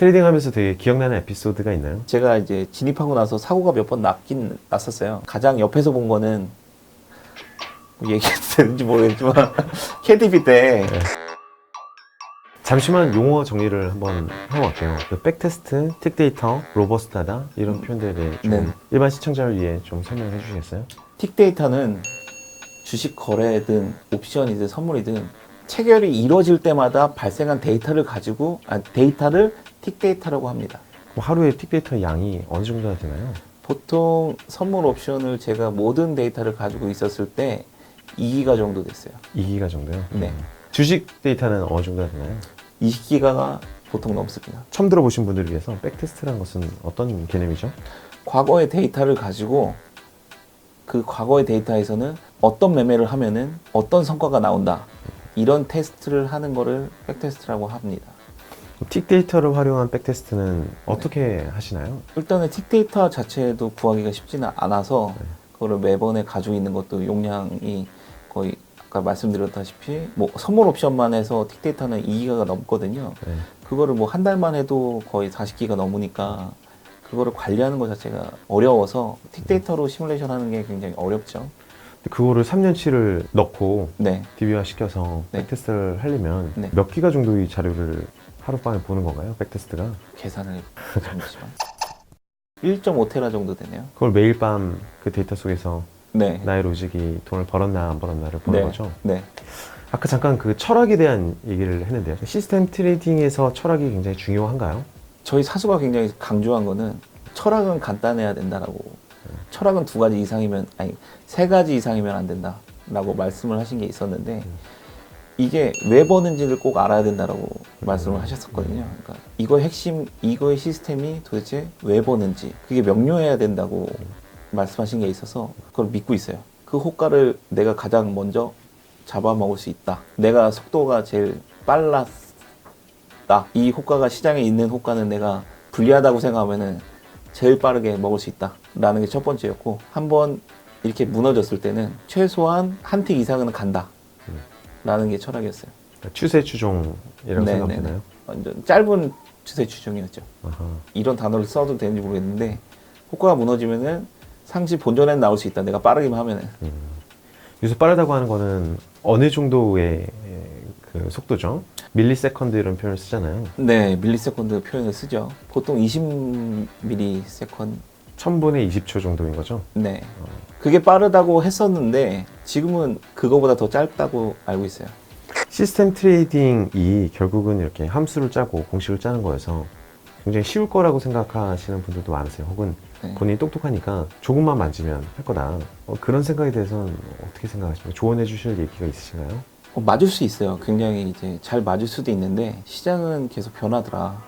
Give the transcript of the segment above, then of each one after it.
트레이딩 하면서 되게 기억나는 에피소드가 있나요? 제가 이제 진입하고 나서 사고가 몇 번 났었어요. 가장 옆에서 본 거는 뭐 얘기해도 되는지 모르겠지만 KDB 때 잠시만 용어 정리를 한번 해볼게요. 그 백테스트, 틱데이터, 로버스트하다 이런 표현들에 대해 좀 네. 일반 시청자를 위해 좀 설명해 주시겠어요? 틱데이터는 주식 거래든 옵션이든 선물이든 체결이 이루어질 때마다 발생한 데이터를 가지고 데이터를 틱데이터라고 합니다. 뭐 하루에 틱데이터 양이 어느 정도나 되나요? 보통 선물 옵션을 제가 모든 데이터를 가지고 있었을 때 2기가 정도 됐어요. 2기가 정도요? 네. 주식 데이터는 어느 정도나 되나요? 20기가가 보통 넘습니다. 처음 들어보신 분들을 위해서 백테스트라는 것은 어떤 개념이죠? 과거의 데이터를 가지고 그 과거의 데이터에서는 어떤 매매를 하면은 어떤 성과가 나온다. 이런 테스트를 하는 거를 백테스트라고 합니다. 틱데이터를 활용한 백테스트는 어떻게 하시나요? 일단은 틱데이터 자체도 구하기가 쉽지는 않아서 그거를 매번에 가지고 있는 것도 용량이 거의 아까 말씀드렸다시피 뭐 선물 옵션만 해서 틱데이터는 2기가가 넘거든요. 네. 그거를 뭐 한 달만 해도 거의 40기가 넘으니까 그거를 관리하는 것 자체가 어려워서 틱데이터로 시뮬레이션 하는 게 굉장히 어렵죠. 그거를 3년치를 넣고 네. DB화 시켜서 네. 백테스트를 하려면 네. 몇 기가 정도의 자료를 하룻밤에 보는 건가요? 백테스트가? 계산을 잠시만. 1.5테라 정도 되네요. 그걸 매일 밤 그 데이터 속에서 네. 나의 로직이 돈을 벌었나 안 벌었나를 보는 네. 거죠. 네. 아까 잠깐 그 철학에 대한 얘기를 했는데요. 시스템 트레이딩에서 철학이 굉장히 중요한가요? 저희 사수가 굉장히 강조한 거는 철학은 간단해야 된다라고. 철학은 2가지 이상이면 아니 3가지 이상이면 안 된다라고 말씀을 하신 게 있었는데 이게 왜 버는지를 꼭 알아야 된다라고 말씀을 하셨었거든요. 그러니까 이거의 핵심, 이거의 시스템이 도대체 왜 버는지 그게 명료해야 된다고 말씀하신 게 있어서 그걸 믿고 있어요. 그 호가를 내가 가장 먼저 잡아먹을 수 있다. 내가 속도가 제일 빨랐다. 이 호가가 시장에 있는 호가는 내가 불리하다고 생각하면은 제일 빠르게 먹을 수 있다. 라는 게 첫 번째였고 한번 이렇게 무너졌을 때는 최소한 한 틱 이상은 간다. 라는 게 철학이었어요. 추세 추종이라고 네, 생각되나요? 완전 짧은 추세 추종이었죠. 아하. 이런 단어를 써도 되는지 모르겠는데 호가가 무너지면은 상시 본전에 나올 수 있다. 내가 빠르기만 하면은. 여기서 빠르다고 하는 거는 어느 정도의 그 속도죠? 밀리세컨드 이런 표현을 쓰잖아요. 네, 밀리세컨드 표현을 쓰죠. 보통 20밀리세컨드. 1000분의 20초 정도인 거죠? 네. 그게 빠르다고 했었는데 지금은 그거보다 더 짧다고 알고 있어요. 시스템 트레이딩이 결국은 이렇게 함수를 짜고 공식을 짜는 거여서 굉장히 쉬울 거라고 생각하시는 분들도 많으세요. 혹은 네. 본인이 똑똑하니까 조금만 만지면 할 거다. 그런 생각에 대해서는 어떻게 생각하십니까? 조언해 주실 얘기가 있으신가요? 맞을 수 있어요. 굉장히 이제 잘 맞을 수도 있는데 시장은 계속 변하더라.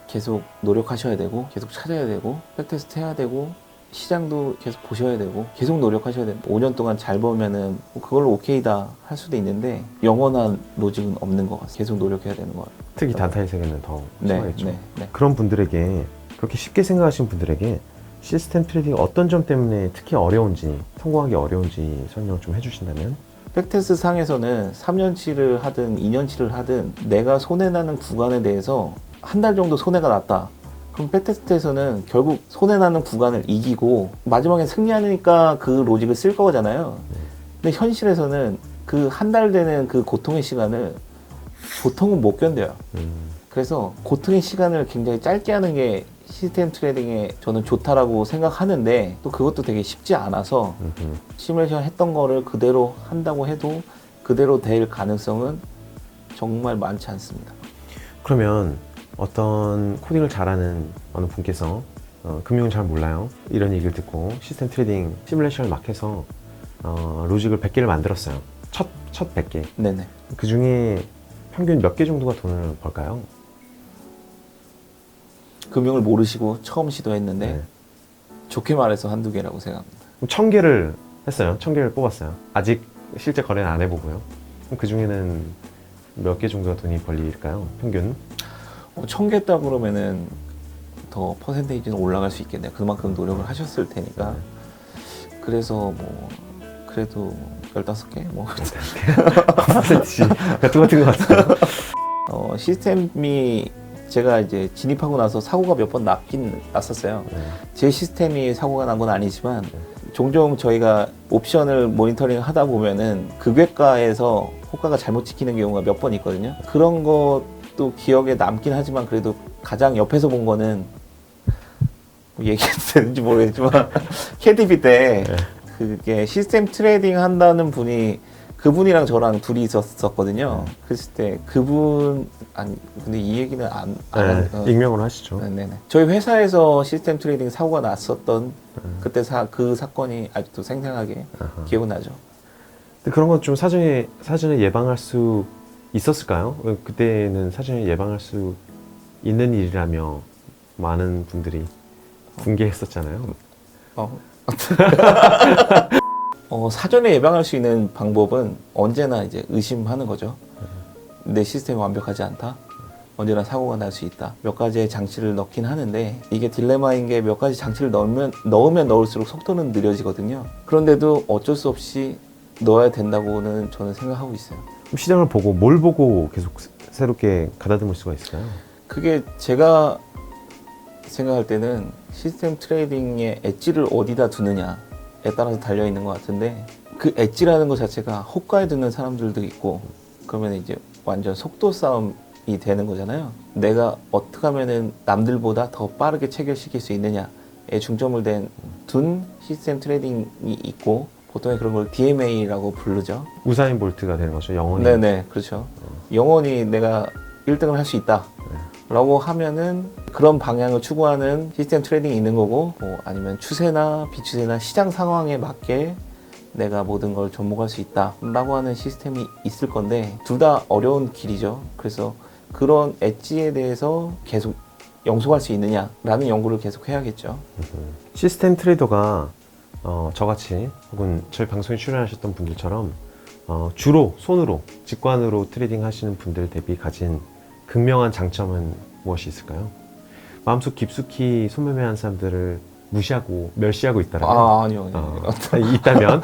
계속 노력하셔야 되고 계속 찾아야 되고 백테스트 해야 되고 시장도 계속 보셔야 되고 계속 노력하셔야 되고 5년 동안 잘 보면은 그걸로 오케이다 할 수도 있는데 영원한 로직은 없는 것 같아요. 계속 노력해야 되는 것 같아요. 특히 단타의 세계는 더 심하겠죠. 네. 그런 분들에게 그렇게 쉽게 생각하시는 분들에게 시스템 트레이딩 어떤 점 때문에 특히 어려운지 성공하기 어려운지 설명 좀 해주신다면? 백테스트 상에서는 3년치를 하든 2년치를 하든 내가 손해나는 구간에 대해서 한 달 정도 손해가 났다. 그럼 백테스트에서는 결국 손해나는 구간을 이기고 마지막에 승리하니까 그 로직을 쓸 거잖아요. 근데 현실에서는 그 한 달 되는 그 고통의 시간을 보통은 못 견뎌요. 그래서 고통의 시간을 굉장히 짧게 하는 게 시스템 트레이딩에 저는 좋다라고 생각하는데 또 그것도 되게 쉽지 않아서 시뮬레이션 했던 거를 그대로 한다고 해도 그대로 될 가능성은 정말 많지 않습니다. 그러면 어떤 코딩을 잘하는 어느 분께서 금융을 잘 몰라요. 이런 얘기를 듣고 시스템 트레이딩 시뮬레이션을 막 해서 로직을 100개를 만들었어요. 첫 100개. 네네. 그 중에 평균 몇 개 정도가 돈을 벌까요? 금융을 모르시고 처음 시도했는데 네. 좋게 말해서 한두 개라고 생각합니다. 1000개를 했어요. 1000개를 뽑았어요. 아직 실제 거래는 안 해보고요. 그럼 그 중에는 몇 개 정도가 돈이 벌릴까요? 평균? 1000개 했다 그러면은 더 퍼센테이지는 올라갈 수 있겠네요. 그만큼 노력을 하셨을 테니까. 그래서 뭐 그래도 15개? 뭐 퍼센티지 같은 것 같아요. 시스템이 제가 이제 진입하고 나서 사고가 몇 번 났긴 났었어요. 제 시스템이 사고가 난 건 아니지만 종종 저희가 옵션을 모니터링 하다 보면은 극외과에서 호가가 잘못 찍히는 경우가 몇 번 있거든요. 그런 것도 기억에 남긴 하지만 그래도 가장 옆에서 본 거는 뭐 얘기해도 되는지 모르겠지만 KTP 때 그게 시스템 트레이딩 한다는 분이 그분이랑 저랑 둘이 있었거든요. 그랬을 때 그분 아니 근데 이 얘기는 익명으로 하시죠. 네네. 저희 회사에서 시스템 트레이딩 사고가 났었던 그때 그 사건이 아직도 생생하게 기억은 나죠. 근데 그런 건 좀 사전에 예방할 수 있었을까요? 그때는 사전에 예방할 수 있는 일이라며 많은 분들이 붕괴했었잖아요. 사전에 예방할 수 있는 방법은 언제나 이제 의심하는 거죠. 내 시스템이 완벽하지 않다. 언제나 사고가 날 수 있다. 몇 가지의 장치를 넣긴 하는데 이게 딜레마인 게 몇 가지 장치를 넣으면 넣을수록 속도는 느려지거든요. 그런데도 어쩔 수 없이 넣어야 된다고는 저는 생각하고 있어요. 시장을 보고 뭘 보고 계속 새롭게 가다듬을 수가 있을까요? 그게 제가 생각할 때는 시스템 트레이딩의 엣지를 어디다 두느냐에 따라서 달려있는 것 같은데 그 엣지라는 것 자체가 호가에 드는 사람들도 있고 그러면 이제 완전 속도 싸움이 되는 거잖아요. 내가 어떻게 하면은 남들보다 더 빠르게 체결시킬 수 있느냐에 중점을 둔 시스템 트레이딩이 있고 보통에 그런 걸 DMA라고 부르죠. 우사인 볼트가 되는 거죠, 영원히. 네네, 그렇죠. 영원히 내가 1등을 할 수 있다. 라고 하면은 그런 방향을 추구하는 시스템 트레이딩이 있는 거고 뭐 아니면 추세나 비추세나 시장 상황에 맞게 내가 모든 걸 접목할 수 있다 라고 하는 시스템이 있을 건데 둘 다 어려운 길이죠. 그래서 그런 엣지에 대해서 계속 영속할 수 있느냐 라는 연구를 계속 해야겠죠. 시스템 트레이더가 저같이 혹은 저희 방송에 출연하셨던 분들처럼 주로 손으로 직관으로 트레이딩 하시는 분들 대비 가진 극명한 장점은 무엇이 있을까요? 마음속 깊숙이 손매매한 사람들을 무시하고 멸시하고 있다라면 아니요. 있다면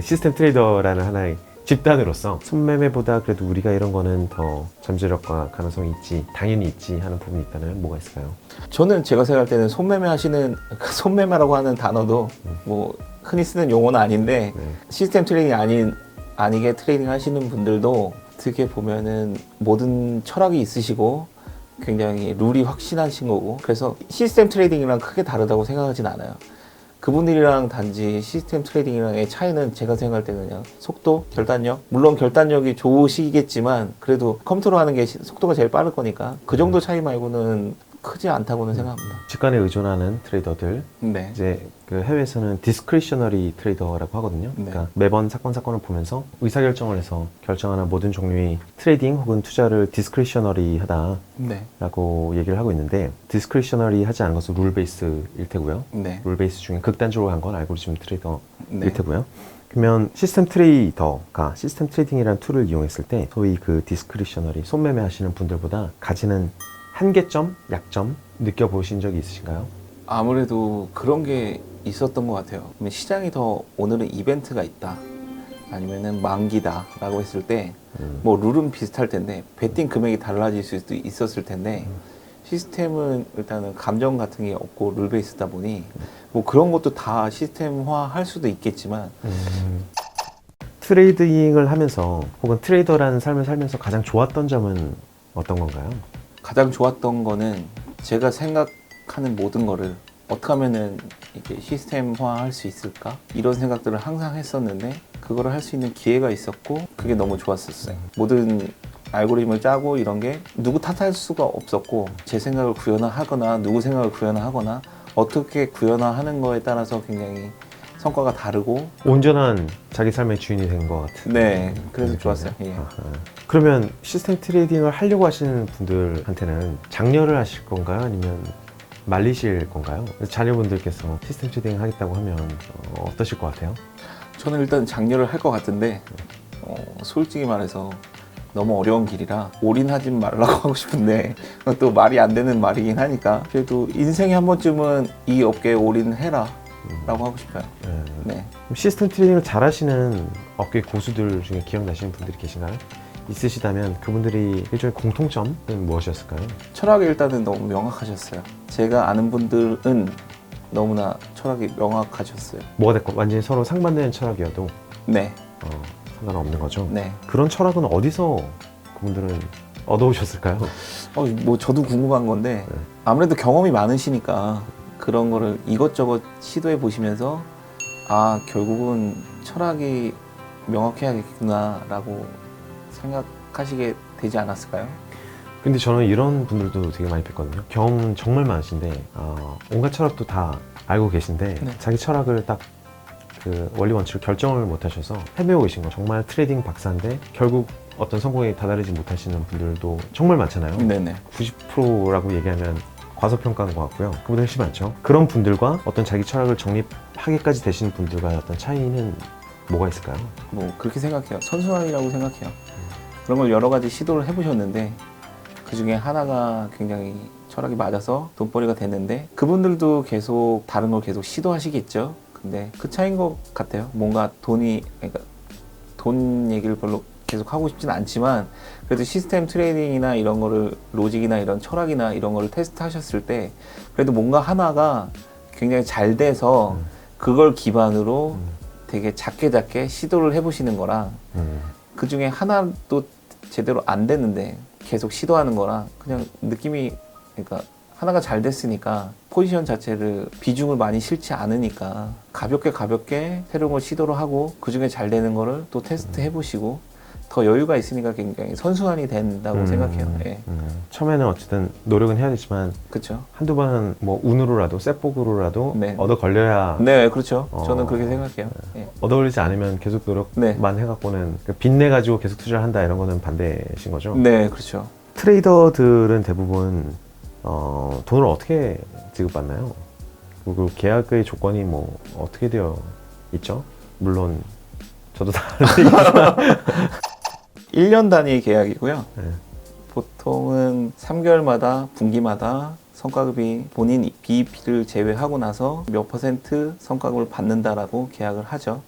시스템 트레이더라는 하나의 집단으로서 손매매보다 그래도 우리가 이런 거는 더 잠재력과 가능성이 있지 당연히 있지 하는 부분이 있다면 뭐가 있을까요? 저는 제가 생각할 때는 손매매라고 하는 단어도 뭐 흔히 쓰는 용어는 아닌데 시스템 트레이딩이 아니게 트레이딩 하시는 분들도 어떻게 보면은 모든 철학이 있으시고 굉장히 룰이 확신하신 거고 그래서 시스템 트레이딩이랑 크게 다르다고 생각하진 않아요. 그분들이랑 단지 시스템 트레이딩이랑의 차이는 제가 생각할 때는 그냥 속도, 결단력 물론 결단력이 좋으시겠지만 그래도 컴퓨터로 하는 게 속도가 제일 빠를 거니까 그 정도 차이 말고는 크지 않다고는 생각합니다. 직관에 의존하는 트레이더들 네. 이제 그 해외에서는 디스크리셔너리 트레이더라고 하거든요. 네. 그러니까 매번 사건을 보면서 의사결정을 해서 결정하는 모든 종류의 트레이딩 혹은 투자를 디스크리셔너리 하다라고 네. 얘기를 하고 있는데 디스크리셔너리 하지 않은 것은 룰 베이스일 테고요. 네. 룰 베이스 중에 극단적으로 간 건 알고리즘 트레이더일 네. 테고요. 그러면 시스템 트레이더가 시스템 트레이딩이라는 툴을 이용했을 때 소위 그 디스크리셔너리 손매매 하시는 분들보다 가지는 한계점, 약점 느껴보신 적이 있으신가요? 아무래도 그런 게 있었던 것 같아요. 그러면 시장이 더 오늘은 이벤트가 있다 아니면은 만기다 라고 했을 때 뭐 룰은 비슷할 텐데 베팅 금액이 달라질 수도 있었을 텐데 시스템은 일단은 감정 같은 게 없고 룰 베이스다 보니 뭐 그런 것도 다 시스템화 할 수도 있겠지만 트레이딩을 하면서 혹은 트레이더라는 삶을 살면서 가장 좋았던 점은 어떤 건가요? 가장 좋았던 거는 제가 생각하는 모든 거를 어떻게 하면은 이렇게 시스템화 할 수 있을까? 이런 생각들을 항상 했었는데 그거를 할 수 있는 기회가 있었고 그게 너무 좋았었어요. 모든 알고리즘을 짜고 이런 게 누구 탓할 수가 없었고 제 생각을 구현하거나 누구 생각을 구현하거나 어떻게 구현하는 거에 따라서 굉장히 성과가 다르고 온전한 자기 삶의 주인이 된 것 같은. 네, 그래서 좋았어요. 예. 그러면 시스템 트레이딩을 하려고 하시는 분들한테는 장려를 하실 건가요? 아니면 말리실 건가요? 자녀분들께서 시스템 트레이딩 하겠다고 하면 어떠실 것 같아요? 저는 일단 장려를 할 것 같은데 솔직히 말해서 너무 어려운 길이라 올인하지 말라고 하고 싶은데 또 말이 안 되는 말이긴 하니까 그래도 인생에 한 번쯤은 이 업계에 올인해라 라고 하고 싶어요. 네. 네. 시스템 트레이딩을 잘 하시는 업계 고수들 중에 기억나시는 분들이 계신가요? 있으시다면 그분들이 일종의 공통점은 무엇이었을까요? 철학이 일단은 너무 명확하셨어요. 제가 아는 분들은 너무나 철학이 명확하셨어요. 뭐가 됐건 완전히 서로 상반되는 철학이어도 네, 상관없는 거죠. 네. 그런 철학은 어디서 그분들은 얻어오셨을까요? 뭐 저도 궁금한 건데 네. 아무래도 경험이 많으시니까 그런 거를 이것저것 시도해 보시면서 아 결국은 철학이 명확해야겠구나라고 생각하시게 되지 않았을까요? 근데 저는 이런 분들도 되게 많이 뵀거든요. 경험은 정말 많으신데 온갖 철학도 다 알고 계신데 네. 자기 철학을 딱 그 원리 원칙을 결정을 못 하셔서 헤매고 계신 거. 정말 트레이딩 박사인데 결국 어떤 성공에 다다르지 못하시는 분들도 정말 많잖아요. 네네. 90%라고 얘기하면 과소평가인 것 같고요. 그보다 훨씬 많죠. 그런 분들과 어떤 자기 철학을 정립하기까지 되시는 분들과의 어떤 차이는 뭐가 있을까요? 뭐 그렇게 생각해요. 선순환이라고 생각해요. 그런 걸 여러 가지 시도를 해보셨는데 그 중에 하나가 굉장히 철학이 맞아서 돈벌이가 됐는데 그분들도 계속 다른 걸 계속 시도하시겠죠. 근데 그 차이인 것 같아요. 뭔가 그러니까 돈 얘기를 별로 계속 하고 싶진 않지만 그래도 시스템 트레이딩이나 이런 거를 로직이나 이런 철학이나 이런 거를 테스트 하셨을 때 그래도 뭔가 하나가 굉장히 잘 돼서 그걸 기반으로 되게 작게 시도를 해보시는 거랑 그 중에 하나도 제대로 안 됐는데 계속 시도하는 거랑 그냥 느낌이 그러니까 하나가 잘 됐으니까 포지션 자체를 비중을 많이 실지 않으니까 가볍게 새로운 걸 시도를 하고 그 중에 잘 되는 거를 또 테스트 해보시고 더 여유가 있으니까 굉장히 선순환이 된다고 생각해요. 예. 처음에는 어쨌든 노력은 해야 되지만 그렇죠. 한두 번은 뭐 운으로라도 셋복으로라도 네. 얻어 걸려야 네, 그렇죠. 저는 그렇게 생각해요. 예. 얻어 걸리지 않으면 계속 노력만 해갖고는 빚내 가지고 계속 투자를 한다 이런 거는 반대신 거죠. 네, 그렇죠. 트레이더들은 대부분 돈을 어떻게 지급받나요? 그리고 계약의 조건이 뭐 어떻게 되어 있죠? 물론 저도 다 아는 얘기지만 1년 단위 계약이고요. 네. 보통은 3개월마다 분기마다 성과급이 본인 BEP를 제외하고 나서 몇 % 성과급을 받는다라고 계약을 하죠.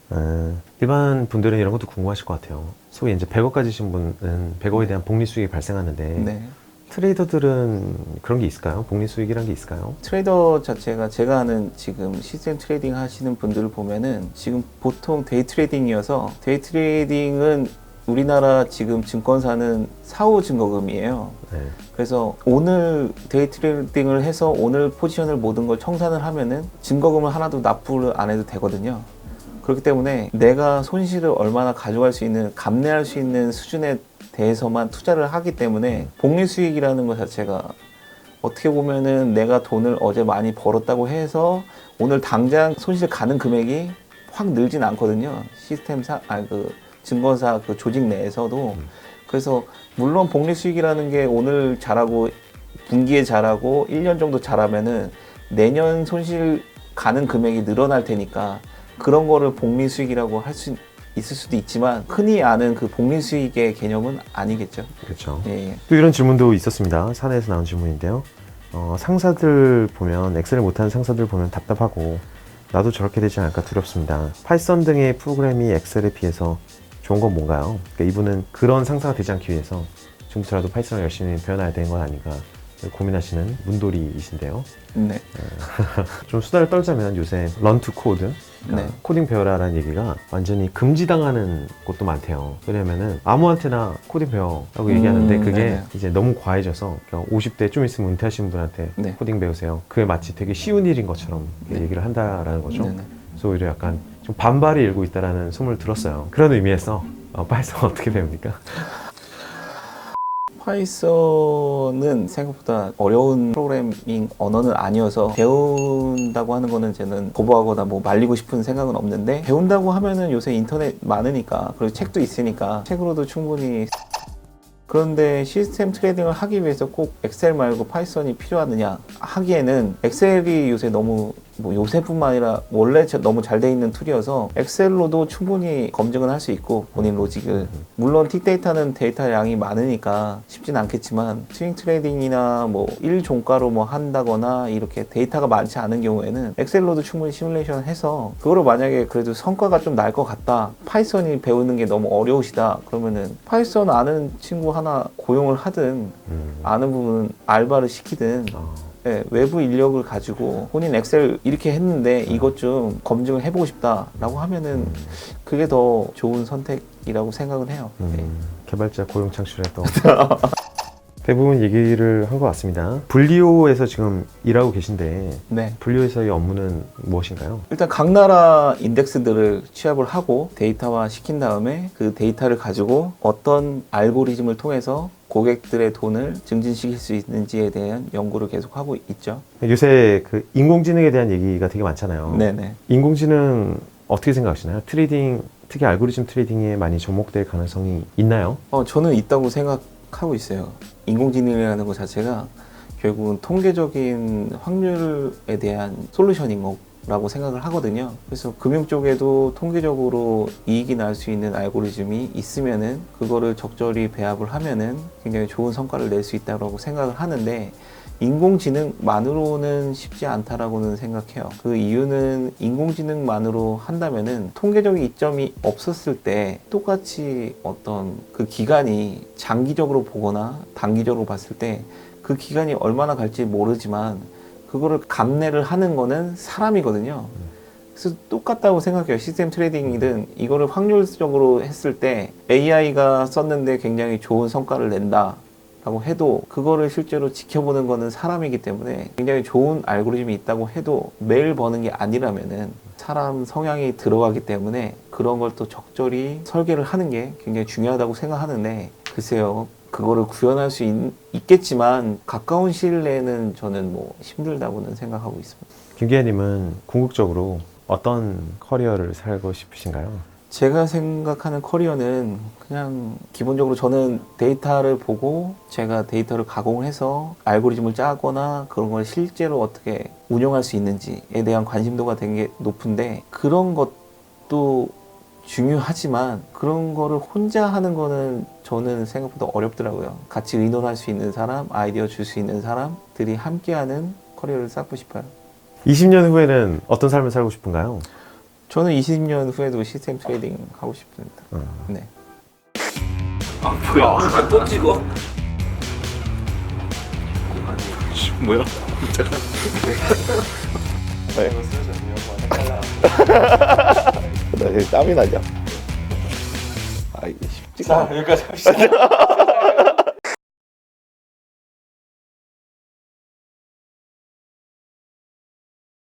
일반 분들은 이런 것도 궁금하실 것 같아요. 소위 이제 100억 가지신 분은 100억에 대한 복리 수익이 발생하는데 네. 트레이더들은 그런 게 있을까요? 복리 수익이란 게 있을까요? 트레이더 자체가 제가 아는 지금 시스템 트레이딩 하시는 분들을 보면은 지금 보통 데이 트레이딩이어서 데이 트레이딩은 우리나라 지금 증권사는 사후 증거금이에요. 네. 그래서 오늘 데이 트레이딩을 해서 오늘 포지션을 모든 걸 청산을 하면은 증거금을 하나도 납부를 안 해도 되거든요. 그렇기 때문에 내가 손실을 얼마나 가져갈 수 있는, 감내할 수 있는 수준에 대해서만 투자를 하기 때문에 복리 수익이라는 것 자체가 어떻게 보면은 내가 돈을 어제 많이 벌었다고 해서 오늘 당장 손실 가는 금액이 확 늘진 않거든요. 증권사 그 조직 내에서도. 그래서 물론 복리 수익이라는 게 오늘 잘하고 분기에 잘하고 1년 정도 잘하면은 내년 손실 가는 금액이 늘어날 테니까 그런 거를 복리 수익이라고 할 수 있을 수도 있지만 흔히 아는 그 복리 수익의 개념은 아니겠죠. 그렇죠. 예. 또 이런 질문도 있었습니다. 사내에서 나온 질문인데요. 상사들 보면 엑셀을 못하는 상사들 보면 답답하고 나도 저렇게 되지 않을까 두렵습니다. 파이썬 등의 프로그램이 엑셀에 비해서 좋은 건 뭔가요? 그러니까 이분은 그런 상사가 되지 않기 위해서 지금부터라도 파이썬을 열심히 배워놔야 되는 건 아닌가 고민하시는 문돌이이신데요. 네. 좀 수다를 떨자면 요새 런 투 코드, 그러니까 네. 코딩 배워라라는 얘기가 완전히 금지당하는 곳도 많대요. 왜냐면은 아무한테나 코딩 배워라고 얘기하는데 그게 네네. 이제 너무 과해져서 50대 좀 있으면 은퇴하시는 분한테 네. 코딩 배우세요. 그게 마치 되게 쉬운 일인 것처럼 네. 얘기를 한다라는 거죠. 네네. 그래서 오히려 약간 좀 반발이 일고 있다라는 소문을 들었어요. 그런 의미에서 파이썬 어떻게 배웁니까? 파이썬은 생각보다 어려운 프로그래밍 언어는 아니어서 배운다고 하는 거는 저는 거부하거나 뭐 말리고 싶은 생각은 없는데 배운다고 하면은 요새 인터넷 많으니까 그리고 책도 있으니까 책으로도 충분히. 그런데 시스템 트레이딩을 하기 위해서 꼭 엑셀 말고 파이썬이 필요하느냐 하기에는 엑셀이 요새 너무 뭐 요새뿐만 아니라 원래 너무 잘 돼 있는 툴이어서 엑셀로도 충분히 검증을 할 수 있고 본인 로직을 물론 틱데이터는 데이터 양이 많으니까 쉽진 않겠지만 스윙 트레이딩이나 뭐 1종가로 뭐 한다거나 이렇게 데이터가 많지 않은 경우에는 엑셀로도 충분히 시뮬레이션 해서 그거를 만약에 그래도 성과가 좀 날 것 같다, 파이썬이 배우는 게 너무 어려우시다 그러면은 파이썬 아는 친구 하나 고용을 하든 아는 부분은 알바를 시키든 네, 외부 인력을 가지고 본인 엑셀 이렇게 했는데 이것 좀 검증을 해보고 싶다라고 하면은 그게 더 좋은 선택이라고 생각은 해요. 네. 개발자 고용 창출에 또 대부분 얘기를 한 것 같습니다. 분리오에서 지금 일하고 계신데 네. 분리오에서의 업무는 무엇인가요? 일단 각 나라 인덱스들을 취합을 하고 데이터화 시킨 다음에 그 데이터를 가지고 어떤 알고리즘을 통해서 고객들의 돈을 증진시킬 수 있는지에 대한 연구를 계속하고 있죠. 요새 그 인공지능에 대한 얘기가 되게 많잖아요. 네네. 인공지능 어떻게 생각하시나요? 트레이딩, 특히 알고리즘 트레이딩에 많이 접목될 가능성이 있나요? 저는 있다고 생각하고 있어요. 인공지능이라는 것 자체가 결국은 통계적인 확률에 대한 솔루션인 거라고 생각을 하거든요. 그래서 금융 쪽에도 통계적으로 이익이 날 수 있는 알고리즘이 있으면은 그거를 적절히 배합을 하면은 굉장히 좋은 성과를 낼 수 있다고 생각을 하는데 인공지능만으로는 쉽지 않다라고는 생각해요. 그 이유는 인공지능만으로 한다면은 통계적인 이점이 없었을 때 똑같이 어떤 그 기간이 장기적으로 보거나 단기적으로 봤을 때 그 기간이 얼마나 갈지 모르지만 그거를 감내를 하는 거는 사람이거든요. 그래서 똑같다고 생각해요. 시스템 트레이딩이든 이거를 확률적으로 했을 때 AI가 썼는데 굉장히 좋은 성과를 낸다 라고 해도 그거를 실제로 지켜보는 거는 사람이기 때문에 굉장히 좋은 알고리즘이 있다고 해도 매일 버는 게 아니라면은 사람 성향이 들어가기 때문에 그런 걸 또 적절히 설계를 하는 게 굉장히 중요하다고 생각하는데 글쎄요. 그거를 구현할 수 있겠지만 가까운 시일 내에는 저는 뭐 힘들다고는 생각하고 있습니다. 김기현님은 궁극적으로 어떤 커리어를 살고 싶으신가요? 제가 생각하는 커리어는 그냥 기본적으로 저는 데이터를 보고 제가 데이터를 가공해서 알고리즘을 짜거나 그런 걸 실제로 어떻게 운영할 수 있는지에 대한 관심도가 되게 높은데 그런 것도 중요하지만 그런 거를 혼자 하는 거는 저는 생각보다 어렵더라고요. 같이 의논할 수 있는 사람, 아이디어 줄 수 있는 사람들이 함께하는 커리어를 쌓고 싶어요. 20년 후에는 어떤 삶을 살고 싶은가요? 저는 20년 후에도 시스템 트레이딩 하고 싶습니다. 네. 아 뭐야? 또 찍어? 뭐야? 나 땀이 나냐? 아 이게 쉽지가 않아. 여기까지 합시다.